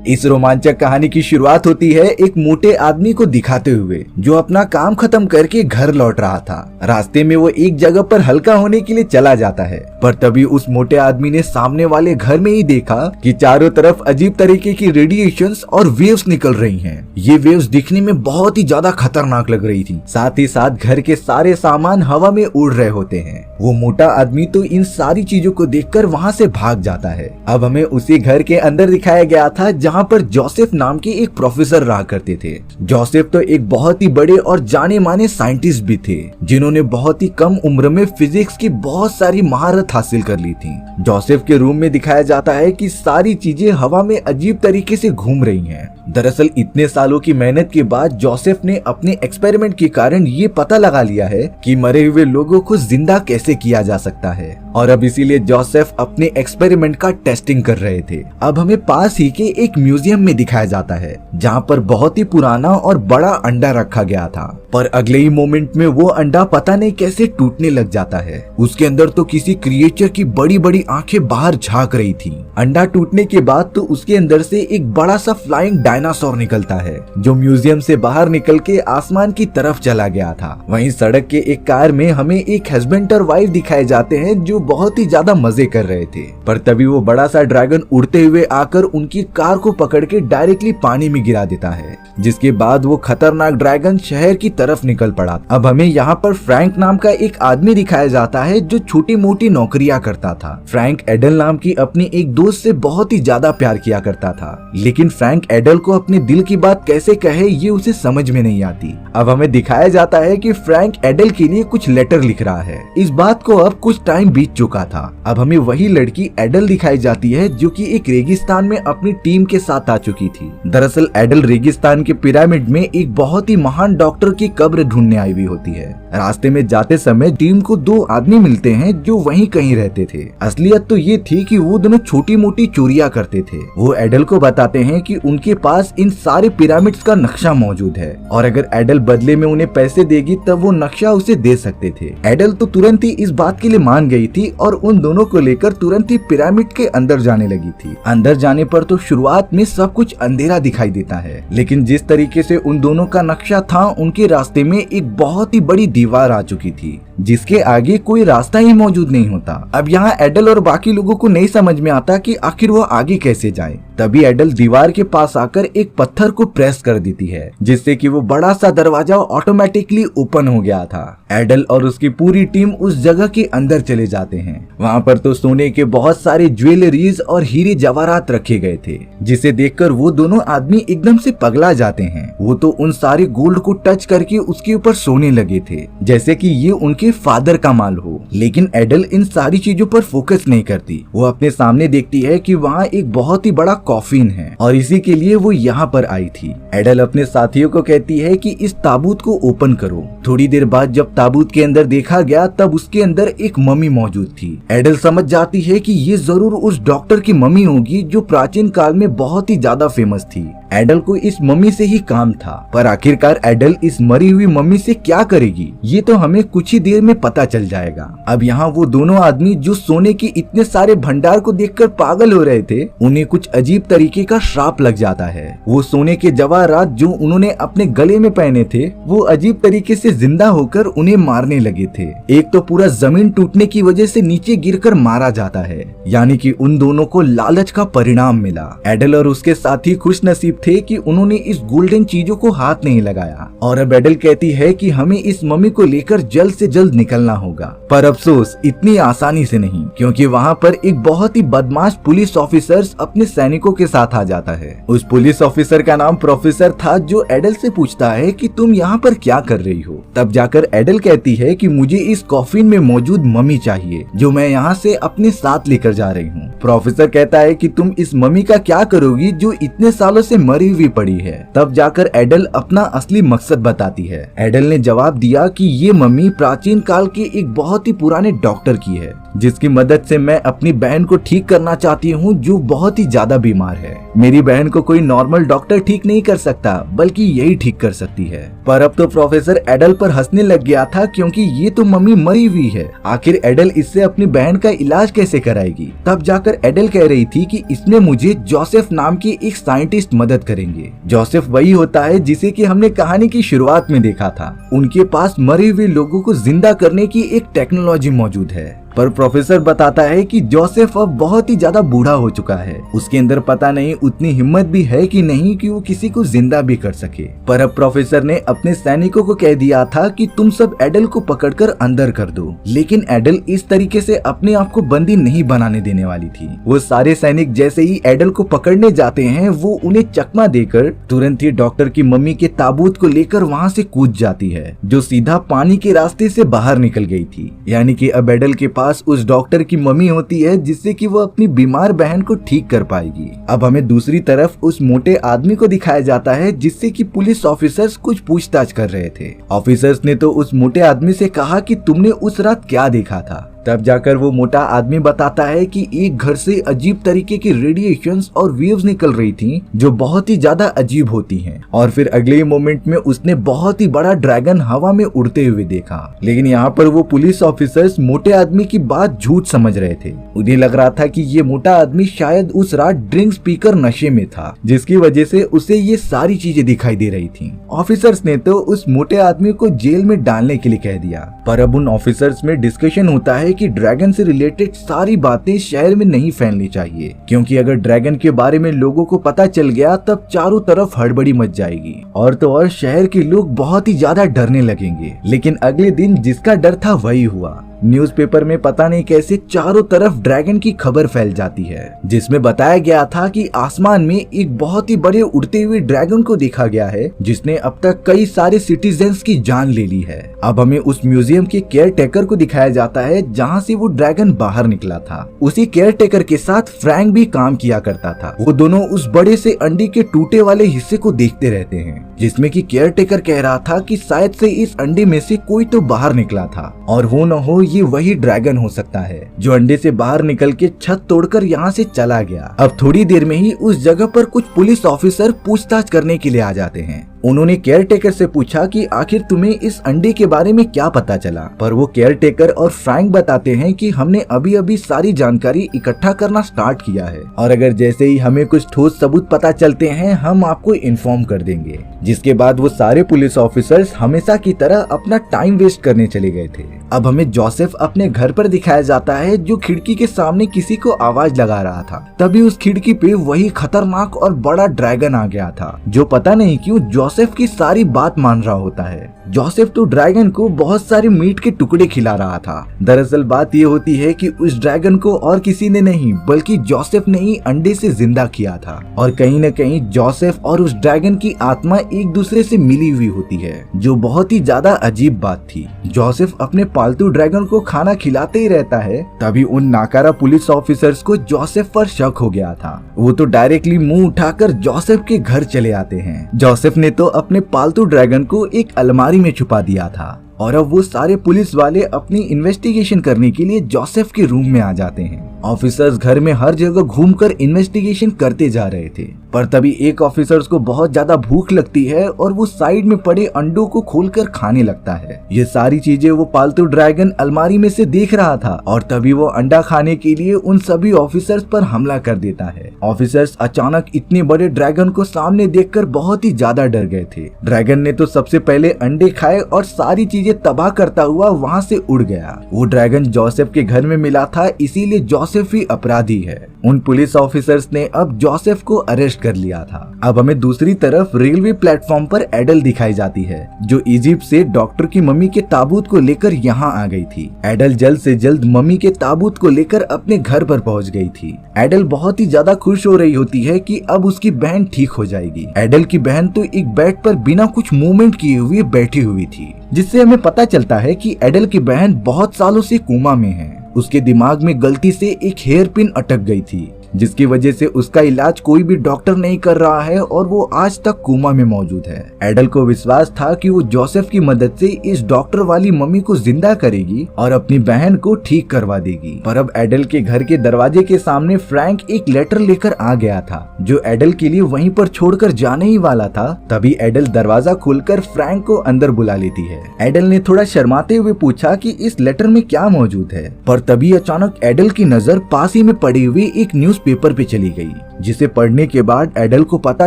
इस रोमांचक कहानी की शुरुआत होती है एक मोटे आदमी को दिखाते हुए जो अपना काम खत्म करके घर लौट रहा था। रास्ते में वो एक जगह पर हल्का होने के लिए चला जाता है, पर तभी उस मोटे आदमी ने सामने वाले घर में ही देखा कि चारों तरफ अजीब तरीके की रेडिएशंस और वेव्स निकल रही हैं। ये वेव्स दिखने में बहुत ही ज्यादा खतरनाक लग रही थी। साथ ही साथ घर के सारे सामान हवा में उड़ रहे होते हैं। वो मोटा आदमी तो इन सारी चीजों को देखकर वहाँ से भाग जाता है। अब हमें उसी घर के अंदर दिखाया गया था जहाँ पर जोसेफ नाम के एक प्रोफेसर रहा करते थे। जोसेफ तो एक बहुत ही बड़े और जाने माने साइंटिस्ट भी थे, जिन्होंने बहुत ही कम उम्र में फिजिक्स की बहुत सारी महारत हासिल कर ली थी। जोसेफ के रूम में दिखाया जाता है कि सारी चीजें हवा में अजीब तरीके से घूम रही हैं। दरअसल इतने सालों की मेहनत के बाद जोसेफ ने अपने एक्सपेरिमेंट के कारण ये पता लगा लिया है कि मरे हुए लोगों को जिंदा कैसे किया जा सकता है, और अब इसीलिए जोसेफ अपने एक्सपेरिमेंट का टेस्टिंग कर रहे थे। अब हमें पास ही के एक म्यूजियम में दिखाया जाता है जहाँ पर बहुत ही पुराना और बड़ा अंडा रखा गया था, पर अगले ही मोमेंट में वो अंडा पता नहीं कैसे टूटने लग जाता है। उसके अंदर तो किसी क्रिएचर की बड़ी बड़ी आंखें बाहर झांक रही थी। अंडा टूटने के बाद तो उसके अंदर से एक बड़ा सा फ्लाइंग डायनासोर निकलता है, जो म्यूजियम से बाहर निकल के आसमान की तरफ चला गया था। वहीं सड़क के एक कार में हमें एक हस्बैंड और वाइफ दिखाए जाते हैं जो बहुत ही ज्यादा मजे कर रहे थे, पर तभी वो बड़ा सा ड्रैगन उड़ते हुए आकर उनकी कार को पकड़ के डायरेक्टली पानी में गिरा देता है, जिसके बाद वो खतरनाक ड्रैगन शहर की तरफ निकल पड़ा। अब हमें यहाँ पर फ्रैंक नाम का एक आदमी दिखाया जाता है जो छोटी मोटी नौकरियां करता था। फ्रैंक एडल नाम की अपनी एक दोस्त से बहुत ही ज्यादा प्यार किया करता था, लेकिन फ्रैंक एडल को अपने दिल की बात कैसे कहे ये उसे समझ में नहीं आती। अब हमें दिखाया जाता है कि फ्रैंक एडल के लिए कुछ लेटर लिख रहा है। इस बात को अब कुछ टाइम बीत चुका था। अब हमें वही लड़की एडल दिखाई जाती है जो कि एक रेगिस्तान में अपनी टीम के साथ आ चुकी थी। दरअसल एडल रेगिस्तान के पिरामिड में एक बहुत ही महान डॉक्टर की कब्र ढूंढने आई हुई होती है। रास्ते में जाते समय टीम को दो आदमी मिलते हैं जो वहीं कहीं रहते थे। असलियत तो ये थी कि वो दोनों छोटी मोटी चोरियां करते थे। वो एडल को बताते हैं कि उनके पास इन सारे पिरामिड्स का नक्शा मौजूद है, और अगर एडल बदले में उन्हें पैसे देगी तब वो नक्शा उसे दे सकते थे। एडल तो तुरंत ही इस बात के लिए मान गई थी और उन दोनों को लेकर तुरंत ही पिरामिड के अंदर जाने लगी थी। अंदर जाने पर तो शुरुआत में सब कुछ अंधेरा दिखाई देता है, लेकिन जिस तरीके से उन दोनों का नक्शा था, उनके रास्ते में एक बहुत ही बड़ी दीवार आ चुकी थी जिसके आगे कोई रास्ता ही मौजूद नहीं होता। अब यहाँ एडल और बाकी लोगों को नहीं समझ में आता कि आखिर वो आगे कैसे जाए। तभी एडल दीवार के पास आकर एक पत्थर को प्रेस कर देती है, जिससे कि वो बड़ा सा दरवाजा ऑटोमेटिकली ओपन हो गया था। एडल और उसकी पूरी टीम उस जगह के अंदर चले जाते हैं। वहाँ पर तो सोने के बहुत सारे ज्वेलरीज और हीरे जवाहरात रखे गए थे, जिसे देखकर वो दोनों आदमी एकदम से पगला जाते हैं। वो तो उन सारे गोल्ड को टच करके उसके ऊपर सोने लगे थे, जैसे कि ये उनके फादर का माल हो। लेकिन एडल इन सारी चीजों पर फोकस नहीं करती। वो अपने सामने देखती है कि वहाँ एक बहुत ही बड़ा कॉफिन है और इसी के लिए वो यहाँ पर आई थी। एडल अपने साथियों को कहती है कि इस ताबूत को ओपन करो। थोड़ी देर बाद जब ताबूत के अंदर देखा गया तब उसके अंदर एक मम्मी मौजूद थी। एडल समझ जाती है कि ये जरूर उस डॉक्टर की मम्मी होगी जो प्राचीन काल में बहुत ही ज्यादा फेमस थी। एडल को इस मम्मी से ही काम था, पर आखिरकार एडल इस मरी हुई मम्मी से क्या करेगी ये तो हमें कुछ ही देर में पता चल जाएगा। अब यहाँ वो दोनों आदमी जो सोने के इतने सारे भंडार को देखकर पागल हो रहे थे, उन्हें कुछ अजीब तरीके का श्राप लग जाता है। वो सोने के जवाहरात जो उन्होंने अपने गले में पहने थे वो अजीब तरीके से जिंदा होकर उन्हें मारने लगे थे। एक तो पूरा जमीन टूटने की वजह से नीचे गिरकर मारा जाता है, यानी कि उन दोनों को लालच का परिणाम मिला। एडल और उसके साथी खुश नसीब थे कि उन्होंने इस गोल्डन चीजों को हाथ नहीं लगाया। और अब एडल कहती है कि हमें इस मम्मी को लेकर जल्द से जल्द निकलना होगा, पर अफसोस इतनी आसानी से नहीं, क्योंकि वहाँ पर एक बहुत ही बदमाश पुलिस ऑफिसर अपने सैनिकों के साथ आ जाता है। उस पुलिस ऑफिसर का नाम प्रोफेसर था, जो एडल से पूछता है कि तुम यहाँ पर क्या कर रही हो। तब जाकर एडल कहती है कि मुझे इस कॉफिन में मौजूद मम्मी चाहिए जो मैं यहाँ से अपने साथ लेकर जा रही हूँ। प्रोफेसर कहता है कि तुम इस मम्मी का क्या करोगी जो इतने सालों से मरी हुई पड़ी है। तब जाकर एडल अपना असली मकसद बताती है। एडल ने जवाब दिया कि ये मम्मी प्राचीन प्राचीन काल के एक बहुत ही पुराने डॉक्टर की है, जिसकी मदद से मैं अपनी बहन को ठीक करना चाहती हूँ जो बहुत ही ज्यादा बीमार है। मेरी बहन को कोई नॉर्मल डॉक्टर ठीक नहीं कर सकता, बल्कि यही ठीक कर सकती है। पर अब तो प्रोफेसर एडल पर हंसने लग गया था, क्योंकि ये तो मम्मी मरी हुई है, आखिर एडल इससे अपनी बहन का इलाज कैसे कराएगी। तब जाकर एडल कह रही थी कि इसमें मुझे जोसेफ नाम के एक साइंटिस्ट मदद करेंगे। जोसेफ वही होता है जिसे कि हमने कहानी की शुरुआत में देखा था। उनके पास मरे हुए लोगों को जिंदा करने की एक टेक्नोलॉजी मौजूद है। पर प्रोफेसर बताता है कि जोसेफ अब बहुत ही ज्यादा बूढ़ा हो चुका है, उसके अंदर पता नहीं उतनी हिम्मत भी है कि नहीं कि वो किसी को जिंदा भी कर सके। पर अब प्रोफेसर ने अपने सैनिकों को कह दिया था कि तुम सब एडल को पकड़कर अंदर कर दो, लेकिन एडल इस तरीके से अपने आप को बंदी नहीं बनाने देने वाली थी। वो सारे सैनिक जैसे ही एडल को पकड़ने जाते हैं, वो उन्हें चकमा देकर तुरंत ही डॉक्टर की मम्मी के ताबूत को लेकर वहाँ से कूद जाती है, जो सीधा पानी के रास्ते से बाहर निकल गई थी। यानी कि अब एडल के पास उस डॉक्टर की मम्मी होती है, जिससे कि वो अपनी बीमार बहन को ठीक कर पाएगी। अब हमें दूसरी तरफ उस मोटे आदमी को दिखाया जाता है, जिससे कि पुलिस ऑफिसर्स कुछ पूछताछ कर रहे थे। ऑफिसर्स ने तो उस मोटे आदमी से कहा कि तुमने उस रात क्या देखा था। तब जाकर वो मोटा आदमी बताता है कि एक घर से अजीब तरीके की रेडिएशंस और वेव्स निकल रही थी, जो बहुत ही ज्यादा अजीब होती हैं। और फिर अगले ही मोमेंट में उसने बहुत ही बड़ा ड्रैगन हवा में उड़ते हुए देखा। लेकिन यहाँ पर वो पुलिस ऑफिसर्स मोटे आदमी की बात झूठ समझ रहे थे। उन्हें लग रहा था कि ये मोटा आदमी शायद उस रात ड्रिंक्स पीकर नशे में था, जिसकी वजह से उसे ये सारी चीजें दिखाई दे रही थी। ऑफिसर्स ने तो उस मोटे आदमी को जेल में डालने के लिए कह दिया। पर अब उन ऑफिसर्स में डिस्कशन होता है कि ड्रैगन से रिलेटेड सारी बातें शहर में नहीं फैलनी चाहिए, क्योंकि अगर ड्रैगन के बारे में लोगों को पता चल गया तब चारों तरफ हड़बड़ी मच जाएगी, और तो और शहर के लोग बहुत ही ज्यादा डरने लगेंगे। लेकिन अगले दिन जिसका डर था वही हुआ। न्यूज़पेपर में पता नहीं कैसे चारों तरफ ड्रैगन की खबर फैल जाती है, जिसमें बताया गया था कि आसमान में एक बहुत ही बड़े उड़ते हुए ड्रैगन को देखा गया है, जिसने अब तक कई सारे सिटीजन्स की जान ले ली है। अब हमें उस म्यूजियम के केयर टेकर को दिखाया जाता है, जहाँ से वो ड्रैगन बाहर निकला था। उसी केयर टेकर के साथ फ्रैंक भी काम किया करता था। वो दोनों उस बड़े से अंडे के टूटे वाले हिस्से को देखते रहते हैं, जिसमें कि केयर टेकर कह रहा था कि शायद से इस अंडे में से कोई तो बाहर निकला था, और वो न हो ये वही ड्रैगन हो सकता है जो अंडे से बाहर निकल के छत तोड़कर यहाँ से चला गया। अब थोड़ी देर में ही उस जगह पर कुछ पुलिस ऑफिसर पूछताछ करने के लिए आ जाते हैं। उन्होंने केयर टेकर से पूछा कि आखिर तुम्हें इस अंडे के बारे में क्या पता चला। पर वो केयर टेकर और फ्रैंक बताते हैं कि हमने अभी अभी सारी जानकारी इकट्ठा करना स्टार्ट किया है, और अगर जैसे ही हमें कुछ ठोस सबूत पता चलते हैं हम आपको इन्फॉर्म कर देंगे। जिसके बाद वो सारे पुलिस ऑफिसर्स हमेशा की तरह अपना टाइम वेस्ट करने चले गए थे। अब हमें जोसेफ अपने घर पर दिखाया जाता है, जो खिड़की के सामने किसी को आवाज लगा रहा था। तभी उस खिड़की पे वही खतरनाक और बड़ा ड्रैगन आ गया था, जो पता नहीं क्यों जोसेफ की सारी बात मान रहा होता है। जोसेफ तो ड्रैगन को बहुत सारे मीट के टुकड़े खिला रहा था। दरअसल बात ये होती है कि उस ड्रैगन को और किसी ने नहीं बल्कि जोसेफ ने ही अंडे से जिंदा किया था, और कहीं न कहीं जोसेफ और उस ड्रैगन की आत्मा एक दूसरे से मिली हुई होती है, जो बहुत ही ज्यादा अजीब बात थी। जोसेफ अपने पालतू ड्रैगन को खाना खिलाते ही रहता है। तभी उन नाकारा पुलिस ऑफिसर्स को जोसेफ पर शक हो गया था। वो तो डायरेक्टली मुंह उठाकर जोसेफ के घर चले आते हैं। जोसेफ ने तो अपने पालतू ड्रैगन को एक अलमारी में छुपा दिया था, और अब वो सारे पुलिस वाले अपनी इन्वेस्टिगेशन करने के लिए जोसेफ के रूम में आ जाते हैं। ऑफिसर्स घर में हर जगह घूमकर इन्वेस्टिगेशन करते जा रहे थे, पर तभी एक ऑफिसर्स को बहुत ज्यादा भूख लगती है और वो साइड में पड़े अंडों को खोलकर खाने लगता है। ये सारी चीजें वो पालतू ड्रैगन अलमारी में से देख रहा था, और तभी वो अंडा खाने के लिए उन सभी ऑफिसर्स पर हमला कर देता है। ऑफिसर्स अचानक इतने बड़े ड्रैगन को सामने देखकर बहुत ही ज्यादा डर गए थे। ड्रैगन ने तो सबसे पहले अंडे खाए और सारी चीजें तबाह करता हुआ वहाँ से उड़ गया। वो ड्रैगन जोसेफ के घर में मिला था, इसीलिए जोसेफ ही अपराधी है। उन पुलिस ऑफिसर्स ने अब जोसेफ को अरेस्ट कर लिया था। अब हमें दूसरी तरफ रेलवे प्लेटफॉर्म पर एडल दिखाई जाती है, जो इजिप्ट से डॉक्टर की मम्मी के ताबूत को लेकर यहाँ आ गई थी। एडल जल्द से जल्द मम्मी के ताबूत को लेकर अपने घर पर पहुँच गई थी। एडल बहुत ही ज्यादा खुश हो रही होती है कि अब उसकी बहन ठीक हो जाएगी। एडल की बहन तो एक बेड पर बिना कुछ मूवमेंट किए हुए बैठी हुई थी, जिससे हमें पता चलता है कि एडल की बहन बहुत सालों से कोमा में है। उसके दिमाग में गलती से एक हेयर पिन अटक गई थी, जिसकी वजह से उसका इलाज कोई भी डॉक्टर नहीं कर रहा है और वो आज तक कोमा में मौजूद है। एडल को विश्वास था कि वो जोसेफ की मदद से इस डॉक्टर वाली मम्मी को जिंदा करेगी और अपनी बहन को ठीक करवा देगी। पर अब एडल के घर के दरवाजे के सामने फ्रैंक एक लेटर लेकर आ गया था जो एडल के लिए वहीं पर छोड़कर जाने ही वाला था। तभी एडल दरवाजा खोलकर फ्रैंक को अंदर बुला लेती है। एडल ने थोड़ा शर्माते हुए पूछा कि इस लेटर में क्या मौजूद है, पर तभी अचानक एडल की नजर पास ही में पड़ी हुई एक न्यूज़पेपर पे चली गई, जिसे पढ़ने के बाद एडल को पता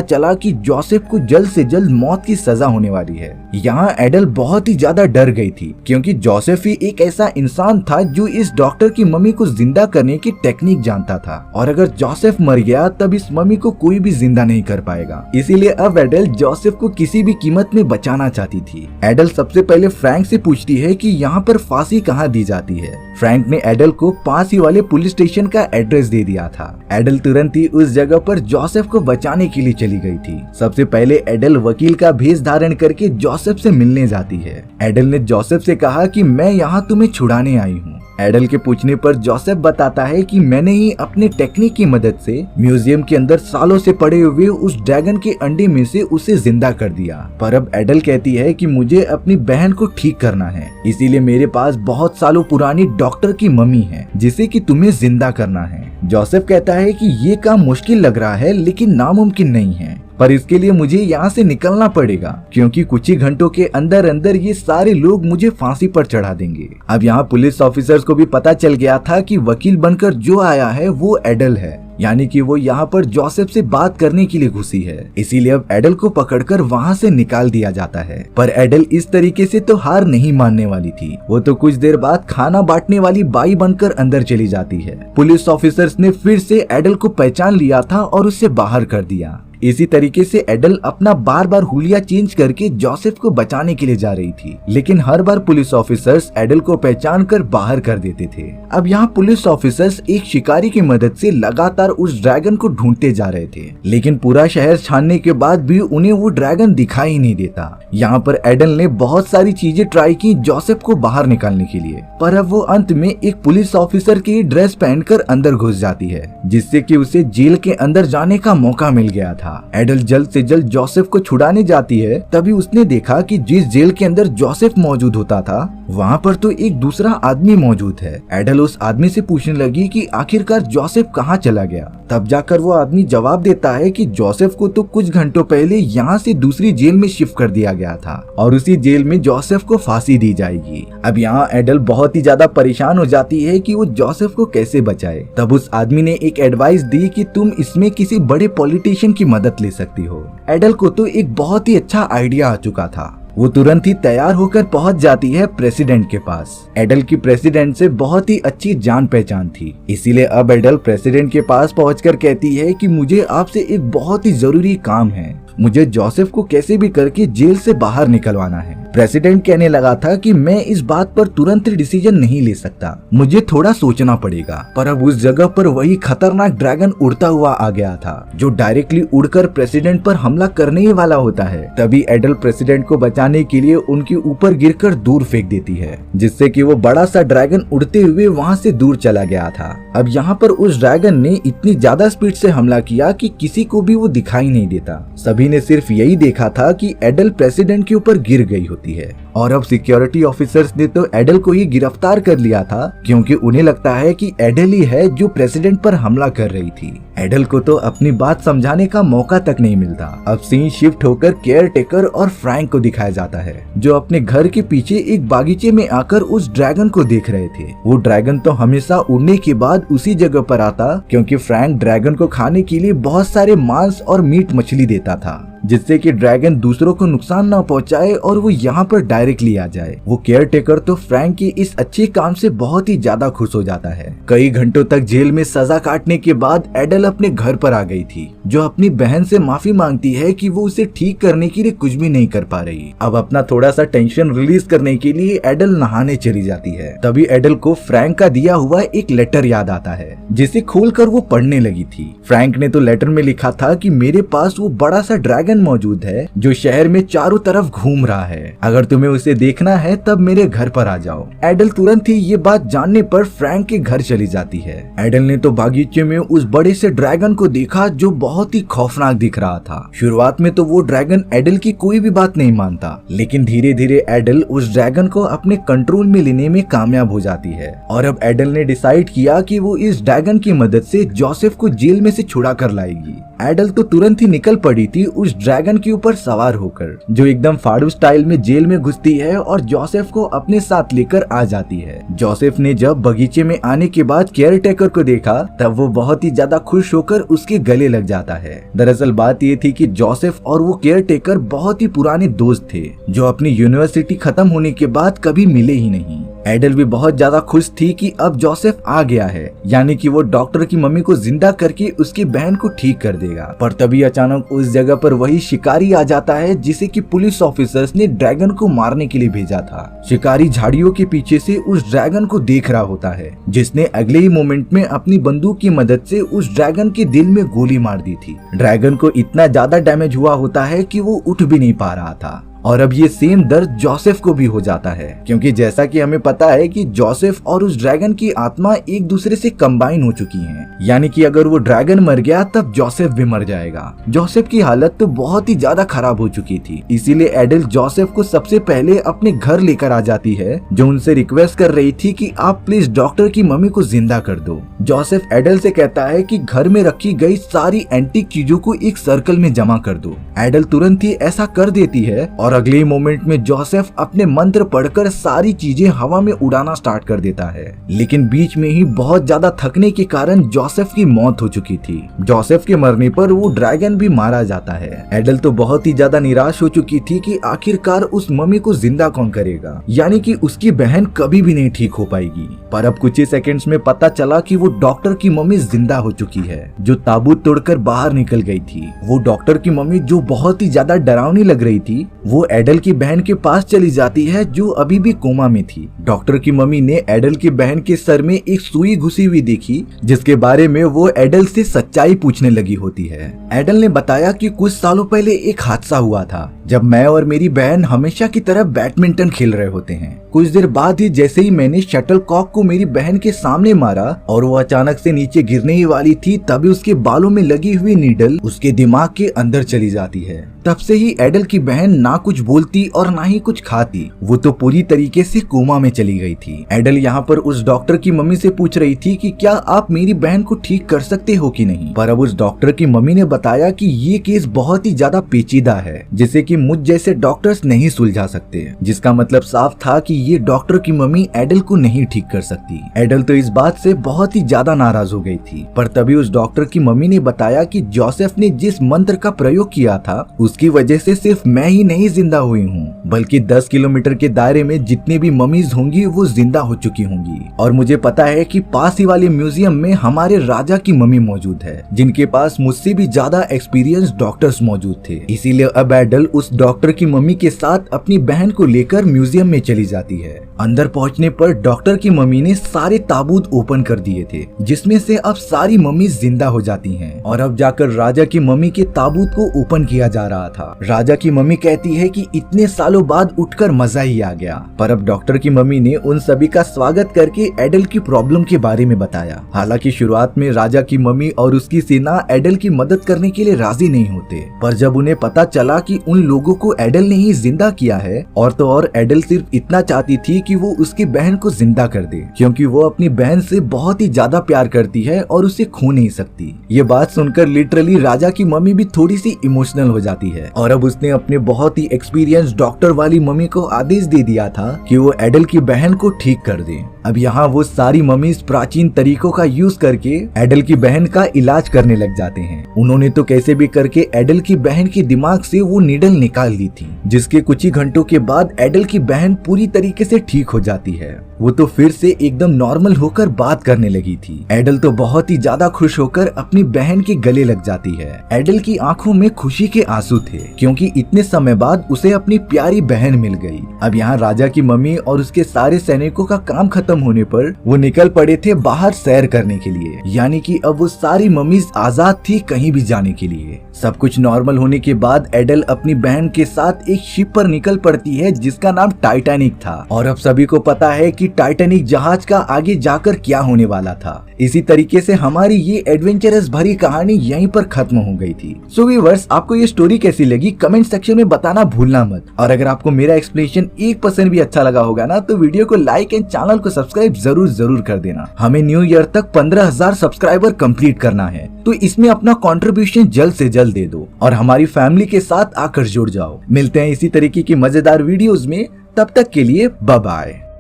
चला कि जोसेफ को जल्द से जल्द मौत की सजा होने वाली है। यहाँ एडल बहुत ही ज्यादा डर गई थी क्योंकि जोसेफ ही एक ऐसा इंसान था जो इस डॉक्टर की मम्मी को जिंदा करने की टेक्निक जानता था और अगर जोसेफ मर गया तब इस मम्मी को कोई भी जिंदा नहीं कर पाएगा। इसीलिए अब एडल जोसेफ को किसी भी कीमत में बचाना चाहती थी। एडल सबसे पहले फ्रैंक से पूछती है कि यहाँ पर फांसी कहाँ दी जाती है। फ्रैंक ने एडल को पास ही वाले पुलिस स्टेशन का एड्रेस दे दिया था। एडल तुरंत ही उस जगह पर जोसेफ को बचाने के लिए चली गई थी। सबसे पहले एडल वकील का भेष धारण करके जोसेफ से मिलने जाती है। एडल ने जोसेफ से कहा कि मैं यहाँ तुम्हें छुड़ाने आई हूँ। एडल के पूछने पर जोसेफ बताता है कि मैंने ही अपने टेक्निक की मदद से म्यूजियम के अंदर सालों से पड़े हुए उस ड्रैगन के अंडे में से उसे जिंदा कर दिया। पर अब एडल कहती है कि मुझे अपनी बहन को ठीक करना है, इसीलिए मेरे पास बहुत सालों पुरानी डॉक्टर की मम्मी है जिसे कि तुम्हें जिंदा करना है। जोसेफ कहता है कि ये काम मुश्किल लग रहा है लेकिन नामुमकिन नहीं है, पर इसके लिए मुझे यहाँ से निकलना पड़ेगा क्योंकि कुछ ही घंटों के अंदर अंदर ये सारे लोग मुझे फांसी पर चढ़ा देंगे। अब यहाँ पुलिस ऑफिसर्स को भी पता चल गया था कि वकील बनकर जो आया है वो एडल है, यानी कि वो यहाँ पर जोसेफ से बात करने के लिए घुसी है। इसीलिए अब एडल को पकड़कर वहाँ से निकाल दिया जाता है। पर एडल इस तरीके से तो हार नहीं मानने वाली थी। वो तो कुछ देर बाद खाना बांटने वाली बाई बनकर अंदर चली जाती है। पुलिस ऑफिसर्स ने फिर से एडल को पहचान लिया था और उसे बाहर कर दिया। इसी तरीके से एडल अपना बार बार हुलिया चेंज करके जोसेफ को बचाने के लिए जा रही थी, लेकिन हर बार पुलिस ऑफिसर्स एडल को पहचान कर बाहर कर देते थे। अब यहाँ पुलिस ऑफिसर्स एक शिकारी की मदद से लगातार उस ड्रैगन को ढूंढते जा रहे थे, लेकिन पूरा शहर छानने के बाद भी उन्हें वो ड्रैगन दिखाई नहीं देता। यहाँ पर एडल ने बहुत सारी चीजें ट्राई की जोसेफ को बाहर निकालने के लिए, पर अब वो अंत में एक पुलिस ऑफिसर की ड्रेस पहनकर अंदर घुस जाती है, जिससे कि उसे जेल के अंदर जाने का मौका मिल गया था। एडल जल्द से जल्द जोसेफ को छुड़ाने जाती है, तभी उसने देखा कि जिस जेल के अंदर जोसेफ मौजूद होता था वहाँ पर तो एक दूसरा आदमी मौजूद है। एडल उस आदमी से पूछने लगी कि आखिरकार जोसेफ कहाँ चला गया। तब जाकर वो आदमी जवाब देता है कि जोसेफ को तो कुछ घंटों पहले यहाँ से दूसरी जेल में शिफ्ट कर दिया गया था और उसी जेल में जोसेफ को फांसी दी जाएगी। अब यहाँ एडल बहुत ही ज्यादा परेशान हो जाती है कि वो जोसेफ को कैसे बचाए। तब उस आदमी ने एक एडवाइस दी कि तुम इसमें किसी बड़े पॉलिटिशियन की मदद ले सकती हो। एडल को तो एक बहुत ही अच्छा आइडिया आ चुका था। वो तुरंत ही तैयार होकर पहुंच जाती है प्रेसिडेंट के पास। एडल की प्रेसिडेंट से बहुत ही अच्छी जान पहचान थी, इसीलिए अब एडल प्रेसिडेंट के पास पहुंचकर कहती है कि मुझे आपसे एक बहुत ही जरूरी काम है, मुझे जोसेफ को कैसे भी करके जेल से बाहर निकलवाना है। प्रेसिडेंट कहने लगा था कि मैं इस बात पर तुरंत डिसीजन नहीं ले सकता, मुझे थोड़ा सोचना पड़ेगा। पर अब उस जगह पर वही खतरनाक ड्रैगन उड़ता हुआ आ गया था, जो डायरेक्टली उड़कर प्रेसिडेंट पर हमला करने ही वाला होता है। तभी एडल प्रेसिडेंट को बचाने के लिए उनके ऊपर गिरकर दूर फेंक देती है, जिससे कि वो बड़ा सा ड्रैगन उड़ते हुए वहाँ से दूर चला गया था। अब यहाँ पर उस ड्रैगन ने इतनी ज्यादा स्पीड से हमला किया कि किसी को भी वो दिखाई नहीं देता। सभी ने सिर्फ यही देखा था कि एडल प्रेसिडेंट के ऊपर गिर गई होती है। और अब सिक्योरिटी ऑफिसर्स ने तो एडल को ही गिरफ्तार कर लिया था, क्योंकि उन्हें लगता है कि एडल ही है जो प्रेसिडेंट पर हमला कर रही थी। एडल को तो अपनी बात समझाने का मौका तक नहीं मिलता। अब सीन शिफ्ट होकर केयर टेकर और फ्रैंक को दिखाया जाता है, जो अपने घर के पीछे एक बागीचे में आकर उस ड्रैगन को देख रहे थे। वो ड्रैगन तो हमेशा उड़ने के बाद उसी जगह पर आता, क्योंकि फ्रैंक ड्रैगन को खाने के लिए बहुत सारे मांस और मीट मछली देता था, जिससे कि ड्रैगन दूसरों को नुकसान न पहुंचाए और वो यहाँ पर डायरेक्टली आ जाए। वो केयर टेकर तो फ्रैंक के इस अच्छे काम से बहुत ही ज्यादा खुश हो जाता है। कई घंटों तक जेल में सजा काटने के बाद एडल अपने घर पर आ गई थी, जो अपनी बहन से माफी मांगती है कि वो उसे ठीक करने के लिए कुछ भी नहीं कर पा रही। अब अपना थोड़ा सा टेंशन रिलीज करने के लिए एडल नहाने चली जाती है। तभी एडल को फ्रैंक का दिया हुआ एक लेटर याद आता है, जिसे खोलकर वो पढ़ने लगी थी। फ्रैंक ने तो लेटर में लिखा था कि मेरे पास वो बड़ा सा ड्रैगन ड्रैगन मौजूद है जो शहर में चारों तरफ घूम रहा है। अगर तुम्हें उसे देखना है तब मेरे घर पर आ जाओ। एडल तुरंत ही ये बात जानने पर फ्रैंक के घर चली जाती है। एडल ने तो बागीचे में उस बड़े से ड्रैगन को देखा जो बहुत ही खौफनाक दिख रहा था। शुरुआत में तो वो ड्रैगन एडल की कोई भी बात नहीं मानता, लेकिन धीरे धीरे एडल उस ड्रैगन को अपने कंट्रोल में लेने में कामयाब हो जाती है और अब एडल ने डिसाइड किया कि वो इस ड्रैगन की मदद से जोसेफ को जेल में से छुड़ा कर लाएगी। एडल तो तुरंत ही निकल पड़ी थी उस ड्रैगन के ऊपर सवार होकर, जो एकदम फाड़ू स्टाइल में जेल में घुसती है और जोसेफ को अपने साथ लेकर आ जाती है। जोसेफ ने जब बगीचे में आने के बाद केयर टेकर को देखा तब वो बहुत ही ज्यादा खुश होकर उसके गले लग जाता है। दरअसल बात ये थी कि जोसेफ और वो केयर टेकर बहुत ही पुराने दोस्त थे जो अपनी यूनिवर्सिटी खत्म होने के बाद कभी मिले ही नहीं। एडल भी बहुत ज्यादा खुश थी कि अब जोसेफ आ गया है, यानी कि वो डॉक्टर की मम्मी को जिंदा करके उसकी बहन को ठीक कर देगा। पर तभी अचानक उस जगह पर वही शिकारी आ जाता है जिसे कि पुलिस ऑफिसर्स ने ड्रैगन को मारने के लिए भेजा था। शिकारी झाड़ियों के पीछे से उस ड्रैगन को देख रहा होता है, जिसने अगले ही मोमेंट में अपनी बंदूक की मदद से उस ड्रैगन के दिल में गोली मार दी थी। ड्रैगन को इतना ज्यादा डैमेज हुआ होता है कि वो उठ भी नहीं पा रहा था और अब ये सेम दर्द जोसेफ को भी हो जाता है, क्योंकि जैसा कि हमें पता है कि जोसेफ और उस ड्रैगन की आत्मा एक दूसरे से कंबाइन हो चुकी हैं। यानी कि अगर वो ड्रैगन मर गया तब जोसेफ भी मर जाएगा। जोसेफ की हालत तो बहुत ही ज्यादा खराब हो चुकी थी, इसीलिए एडल जोसेफ को सबसे पहले अपने घर लेकर आ जाती है, जो उनसे रिक्वेस्ट कर रही थी कि आप प्लीज डॉक्टर की मम्मी को जिंदा कर दो। जोसेफ एडल से कहता है कि घर में रखी गई सारी एंटीक चीजों को एक सर्कल में जमा कर दो। एडल तुरंत ही ऐसा कर देती है और अगले मोमेंट में जोसेफ अपने मंत्र पढ़कर सारी चीजें हवा में उड़ाना स्टार्ट कर देता है, लेकिन बीच में ही बहुत ज्यादा थकने के कारण जोसेफ की मौत हो चुकी थी। जोसेफ के मरने पर वो ड्रैगन भी मारा जाता है। एडल तो बहुत ही ज्यादा निराश हो चुकी थी कि आखिरकार उस मम्मी को जिंदा कौन करेगा, यानी कि उसकी बहन कभी भी नहीं ठीक हो पाएगी। पर अब कुछ ही सेकंड्स में पता चला कि वो डॉक्टर की मम्मी जिंदा हो चुकी है, जो ताबूत तोड़कर बाहर निकल गई थी। वो डॉक्टर की मम्मी जो बहुत ही ज्यादा डरावनी लग रही थी, वो एडल की बहन के पास चली जाती है जो अभी भी कोमा में थी। डॉक्टर की मम्मी ने एडल की बहन के सर में एक सुई घुसी हुई देखी, जिसके बारे में वो एडल से सच्चाई पूछने लगी होती है। एडल ने बताया कि कुछ सालों पहले एक हादसा हुआ था जब मैं और मेरी बहन हमेशा की तरह बैडमिंटन खेल रहे होते हैं। कुछ देर बाद ही जैसे ही मैंने शटल कॉक को मेरी बहन के सामने मारा और वो अचानक से नीचे गिरने ही वाली थी, तभी उसके बालों में लगी हुई नीडल उसके दिमाग के अंदर चली जाती है। तब से ही एडल की बहन ना कुछ बोलती और ना ही कुछ खाती, वो तो पूरी तरीके से कोमा में चली गई थी। एडल यहाँ पर उस डॉक्टर की मम्मी से पूछ रही थी कि क्या आप मेरी बहन को ठीक कर सकते हो कि नहीं, पर अब उस डॉक्टर की मम्मी ने बताया कि ये केस बहुत ही ज्यादा पेचीदा है, जिसे कि मुझ जैसे डॉक्टर्स नहीं सुलझा सकते, जिसका मतलब साफ था कि ये डॉक्टर की मम्मी एडल को नहीं ठीक कर सकती। एडल तो इस बात से बहुत ही ज्यादा नाराज हो गई थी, पर तभी उस डॉक्टर की मम्मी ने बताया कि जोसेफ ने जिस मंत्र का प्रयोग किया था उसकी वजह से सिर्फ मैं ही नहीं जिंदा हुई हूँ, बल्कि 10 किलोमीटर के दायरे में जितनी भी मम्मीज होंगी वो जिंदा हो चुकी होंगी। और मुझे पता है कि पास ही वाले म्यूजियम में हमारे राजा की मम्मी मौजूद है, जिनके पास मुझसे भी ज्यादा एक्सपीरियंस डॉक्टर्स मौजूद थे। इसीलिए अब एडल उस डॉक्टर की मम्मी के साथ अपनी बहन को लेकर म्यूजियम में चली जाती है। अंदर पहुंचने पर डॉक्टर की मम्मी ने सारे ताबूत ओपन कर दिए थे, जिसमें से अब सारी मम्मी जिंदा हो जाती हैं। और अब जाकर राजा की मम्मी के ताबूत को ओपन किया जा रहा था। राजा की मम्मी कहती है कि इतने सालों बाद उठकर मजा ही आ गया। पर अब डॉक्टर की मम्मी ने उन सभी का स्वागत करके एडल की प्रॉब्लम के बारे में बताया। हालांकि शुरुआत में राजा की मम्मी और उसकी सेना एडल की मदद करने के लिए राजी नहीं होते, पर जब उन्हें पता चला कि उन लोगों को एडल ने ही जिंदा किया है, और तो और एडल सिर्फ इतना चाहती थी कि वो उसकी बहन को जिंदा कर दे, क्योंकि वो अपनी बहन से बहुत ही ज्यादा प्यार करती है और उसे खो नहीं सकती। ये बात सुनकर लिटरली राजा की मम्मी भी थोड़ी सी इमोशनल हो जाती है, और अब उसने अपने बहुत ही एक्सपीरियंस डॉक्टर वाली मम्मी को आदेश दे दिया था कि वो एडल की बहन को ठीक कर दे। अब यहाँ वो सारी मम्मीज प्राचीन तरीकों का यूज करके एडल की बहन का इलाज करने लग जाते हैं। उन्होंने तो कैसे भी करके एडल की बहन के दिमाग से वो नीडल निकाल दी थी, जिसके कुछ ही घंटों के बाद एडल की बहन पूरी तरीके से ठीक हो जाती है। वो तो फिर से एकदम नॉर्मल होकर बात करने लगी थी। एडल तो बहुत ही ज्यादा खुश होकर अपनी बहन के गले लग जाती है। एडल की आंखों में खुशी के आंसू थे, क्योंकि इतने समय बाद उसे अपनी प्यारी बहन मिल गई। अब यहाँ राजा की मम्मी और उसके सारे सैनिकों का काम खत्म खत्म होने पर वो निकल पड़े थे बाहर सैर करने के लिए। यानी कि अब वो सारी मम्मीज आजाद थी कहीं भी जाने के लिए। सब कुछ नॉर्मल होने के बाद एडल अपनी बहन के साथ एक शिप पर निकल पड़ती है जिसका नाम टाइटैनिक था। और अब सभी को पता है कि टाइटैनिक जहाज का आगे जाकर क्या होने वाला था। इसी तरीके से हमारी ये एडवेंचरस भरी कहानी यहीं पर खत्म हो गई थी। सो व्यूअर्स, आपको ये स्टोरी कैसी लगी कमेंट सेक्शन में बताना भूलना मत। और अगर आपको मेरा एक्सप्लेनेशन 1% भी अच्छा लगा होगा ना तो वीडियो को लाइक एंड चैनल को सब्सक्राइब जरूर कर देना। हमें न्यू ईयर तक 15,000 सब्सक्राइबर कंप्लीट करना है, तो इसमें अपना कंट्रीब्यूशन जल्द से जल्द दे दो और हमारी फैमिली के साथ आकर जुड़ जाओ। मिलते हैं इसी तरीके की मजेदार वीडियोस में, तब तक के लिए बाय बाय।